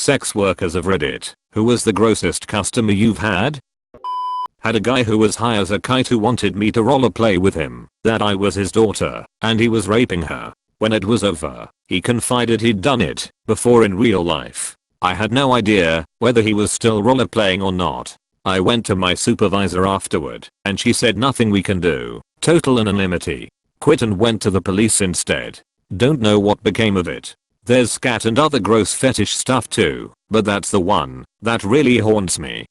sex workers of Reddit. Who was the grossest customer you've had? Had a guy who was high as a kite who wanted me to rollerplay with him, that I was his daughter, and he was raping her. When it was over, he confided he'd done it before in real life. I had no idea whether he was still rollerplaying or not. I went to my supervisor afterward, and she said nothing we can do. Total anonymity. Quit and went to the police instead. Don't know what became of it. There's scat and other gross fetish stuff too, but that's the one that really haunts me.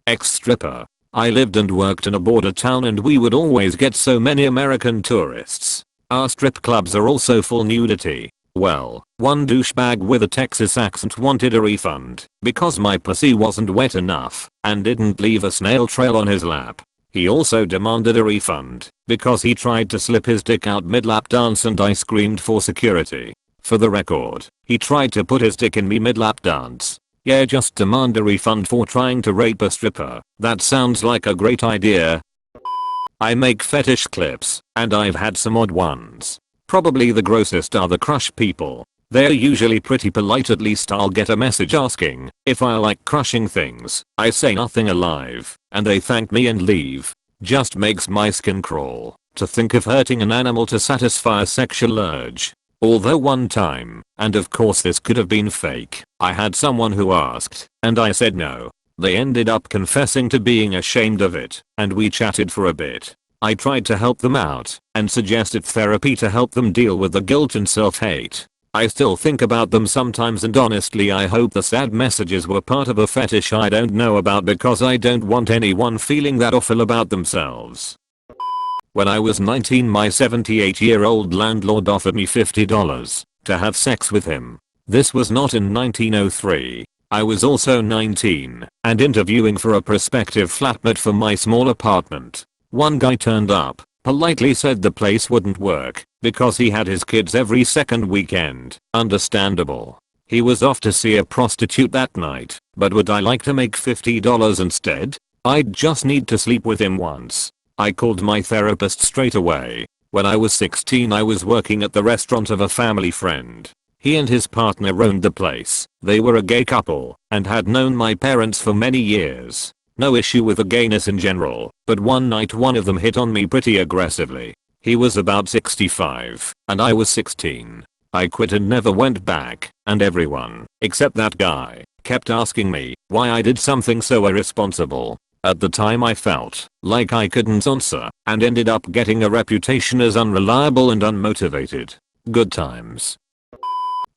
Ex-stripper. I lived and worked in a border town and we would always get so many American tourists. Our strip clubs are also full nudity. Well, one douchebag with a Texas accent wanted a refund because my pussy wasn't wet enough and didn't leave a snail trail on his lap. He also demanded a refund because he tried to slip his dick out mid-lap dance and I screamed for security. For the record, he tried to put his dick in me mid-lap dance. Yeah, just demand a refund for trying to rape a stripper. That sounds like a great idea. I make fetish clips, and I've had some odd ones. Probably the grossest are the crush people. They're usually pretty polite, at least I'll get a message asking if I like crushing things. I say nothing alive, and they thank me and leave. Just makes my skin crawl to think of hurting an animal to satisfy a sexual urge. Although one time, and of course this could have been fake, I had someone who asked, and I said no. They ended up confessing to being ashamed of it, and we chatted for a bit. I tried to help them out, and suggested therapy to help them deal with the guilt and self-hate. I still think about them sometimes and honestly I hope the sad messages were part of a fetish I don't know about because I don't want anyone feeling that awful about themselves. When I was 19 my 78-year-old landlord offered me $50 to have sex with him. This was not in 1903. I was also 19 and interviewing for a prospective flatmate for my small apartment. One guy turned up, politely said the place wouldn't work because he had his kids every second weekend. Understandable. He was off to see a prostitute that night, but would I like to make $50 instead? I'd just need to sleep with him once. I called my therapist straight away. When I was 16 I was working at the restaurant of a family friend. He and his partner owned the place. They were a gay couple and had known my parents for many years. No issue with the gayness in general, but one night one of them hit on me pretty aggressively. He was about 65 and I was 16. I quit and never went back, and everyone, except that guy, kept asking me why I did something so irresponsible. At the time I felt like I couldn't answer and ended up getting a reputation as unreliable and unmotivated. Good times.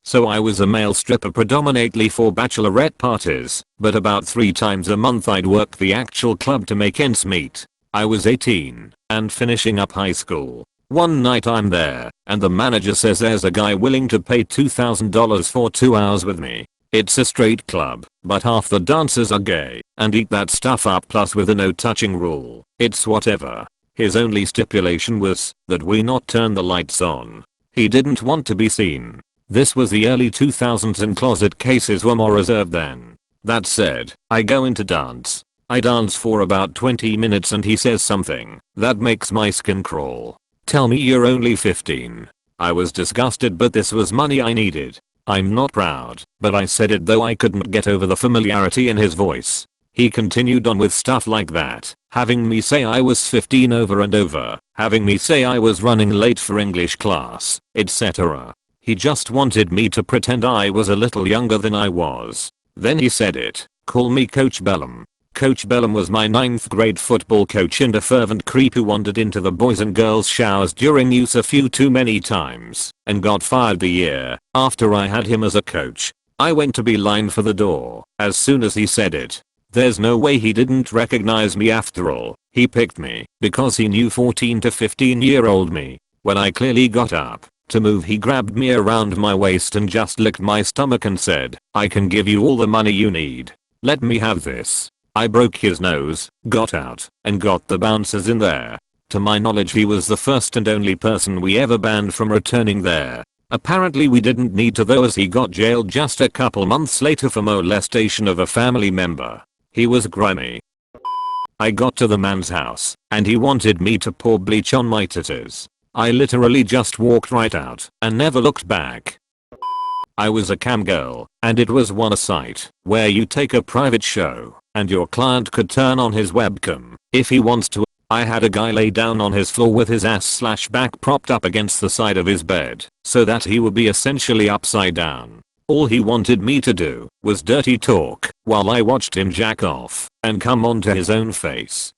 So I was a male stripper predominantly for bachelorette parties, but about 3 times a month I'd work the actual club to make ends meet. I was 18 and finishing up high school. One night I'm there and the manager says there's a guy willing to pay $2,000 for 2 hours with me. It's a straight club, but half the dancers are gay and eat that stuff up, plus with a no touching rule. It's whatever. His only stipulation was that we not turn the lights on. He didn't want to be seen. This was the early 2000s and closet cases were more reserved then. That said, I go into dance. I dance for about 20 minutes and he says something that makes my skin crawl. Tell me you're only 15. I was disgusted, but this was money I needed. I'm not proud, but I said it though I couldn't get over the familiarity in his voice. He continued on with stuff like that, having me say I was 15 over and over, having me say I was running late for English class, etc. He just wanted me to pretend I was a little younger than I was. Then he said it, call me Coach Bellum. Coach Bellum was my 9th grade football coach and a fervent creep who wandered into the boys and girls showers during use a few too many times and got fired the year after I had him as a coach. I went to beeline for the door as soon as he said it. There's no way he didn't recognize me after all. He picked me because he knew 14 to 15-year-old me. When I clearly got up to move, he grabbed me around my waist and just licked my stomach and said, I can give you all the money you need. Let me have this. I broke his nose, got out, and got the bouncers in there. To my knowledge he was the first and only person we ever banned from returning there. Apparently we didn't need to though, as he got jailed just a couple months later for molestation of a family member. He was grimy. I got to the man's house, and he wanted me to pour bleach on my titties. I literally just walked right out and never looked back. I was a cam girl, and it was one site where you take a private show and your client could turn on his webcam if he wants to. I had a guy lay down on his floor with his ass/back propped up against the side of his bed so that he would be essentially upside down. All he wanted me to do was dirty talk while I watched him jack off and come onto his own face.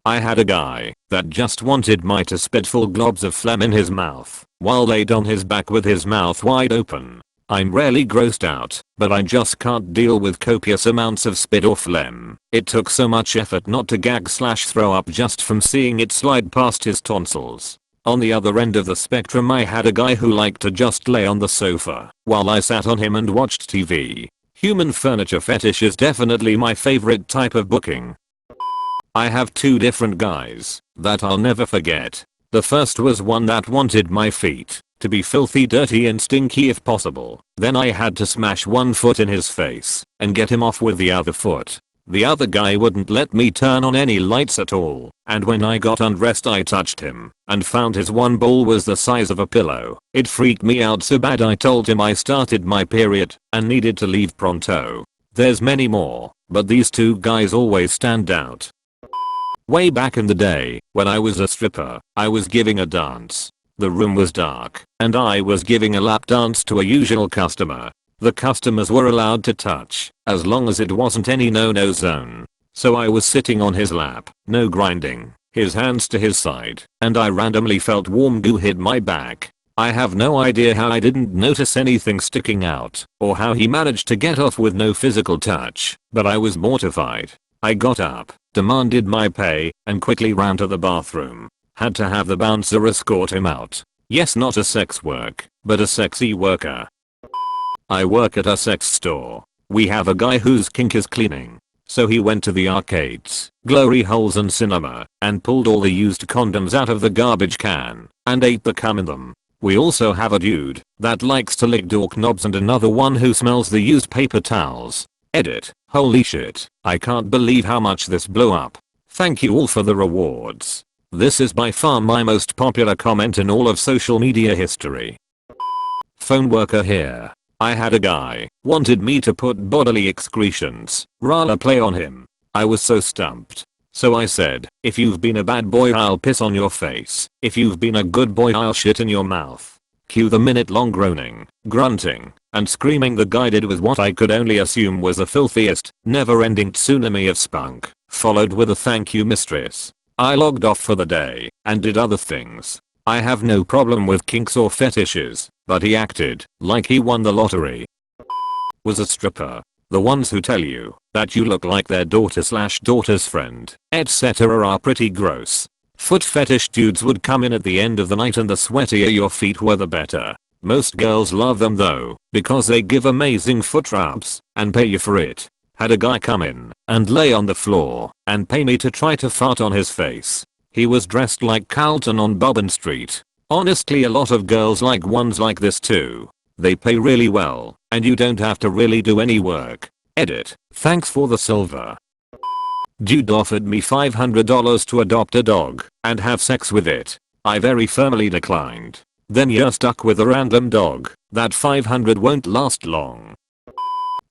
I had a guy that just wanted me to spit full globs of phlegm in his mouth while laid on his back with his mouth wide open. I'm rarely grossed out, but I just can't deal with copious amounts of spit or phlegm. It took so much effort not to gag/throw up just from seeing it slide past his tonsils. On the other end of the spectrum, I had a guy who liked to just lay on the sofa while I sat on him and watched TV. Human furniture fetish is definitely my favorite type of booking. I have two different guys that I'll never forget. The first was one that wanted my feet to be filthy, dirty and stinky if possible. Then I had to smash one foot in his face and get him off with the other foot. The other guy wouldn't let me turn on any lights at all, and when I got undressed I touched him and found his one ball was the size of a pillow. It freaked me out so bad I told him I started my period and needed to leave pronto. There's many more, but these two guys always stand out. Way back in the day, when I was a stripper, I was giving a dance. The room was dark, and I was giving a lap dance to a usual customer. The customers were allowed to touch, as long as it wasn't any no-no zone. So I was sitting on his lap, no grinding, his hands to his side, and I randomly felt warm goo hit my back. I have no idea how I didn't notice anything sticking out, or how he managed to get off with no physical touch, but I was mortified. I got up, demanded my pay, and quickly ran to the bathroom. Had to have the bouncer escort him out. Yes, not a sex work, but a sexy worker. I work at a sex store. We have a guy whose kink is cleaning. So he went to the arcades, glory holes and cinema, and pulled all the used condoms out of the garbage can, and ate the cum in them. We also have a dude that likes to lick door knobs and another one who smells the used paper towels. Edit. Holy shit, I can't believe how much this blew up. Thank you all for the rewards. This is by far my most popular comment in all of social media history. Phone worker here. I had a guy wanted me to put bodily excretions role play on him. I was so stumped. So I said, if you've been a bad boy I'll piss on your face. If you've been a good boy I'll shit in your mouth. Cue the minute-long groaning, grunting, and screaming the guy did with what I could only assume was the filthiest, never-ending tsunami of spunk, followed with a thank you mistress. I logged off for the day and did other things. I have no problem with kinks or fetishes, but he acted like he won the lottery. Was a stripper. The ones who tell you that you look like their daughter/daughter's friend, etc. are pretty gross. Foot fetish dudes would come in at the end of the night and the sweatier your feet were the better. Most girls love them though, because they give amazing foot rubs and pay you for it. Had a guy come in and lay on the floor and pay me to try to fart on his face. He was dressed like Carlton on Bobbin Street. Honestly, a lot of girls like ones like this too. They pay really well, and you don't have to really do any work. Edit. Thanks for the silver. Dude offered me $500 to adopt a dog and have sex with it. I very firmly declined. Then you're stuck with a random dog. That $500 won't last long.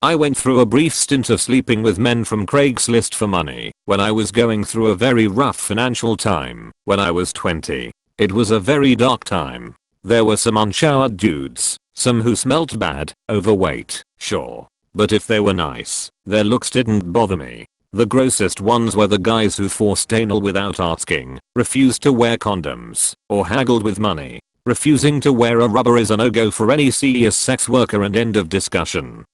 I went through a brief stint of sleeping with men from Craigslist for money when I was going through a very rough financial time when I was 20. It was a very dark time. There were some unshowered dudes, some who smelt bad, overweight, sure. But if they were nice, their looks didn't bother me. The grossest ones were the guys who forced anal without asking, refused to wear condoms, or haggled with money. Refusing to wear a rubber is a no-go for any serious sex worker, and end of discussion.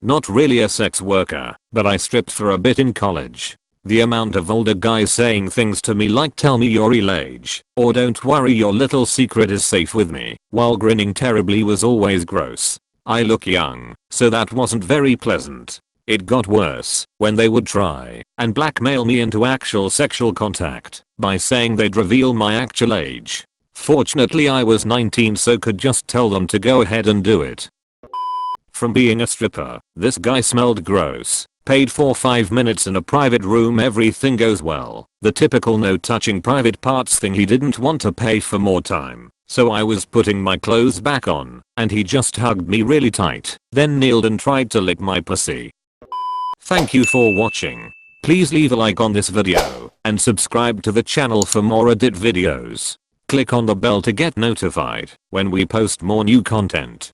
Not really a sex worker, but I stripped for a bit in college. The amount of older guys saying things to me like tell me your real age, or don't worry your little secret is safe with me, while grinning terribly was always gross. I look young, so that wasn't very pleasant. It got worse when they would try and blackmail me into actual sexual contact by saying they'd reveal my actual age. Fortunately I was 19 so could just tell them to go ahead and do it. From being a stripper, this guy smelled gross. Paid for 5 minutes in a private room, everything goes well. The typical no touching private parts thing, he didn't want to pay for more time. So I was putting my clothes back on, and he just hugged me really tight, then kneeled and tried to lick my pussy. Thank you for watching. Please leave a like on this video, and subscribe to the channel for more edit videos. Click on the bell to get notified when we post more new content.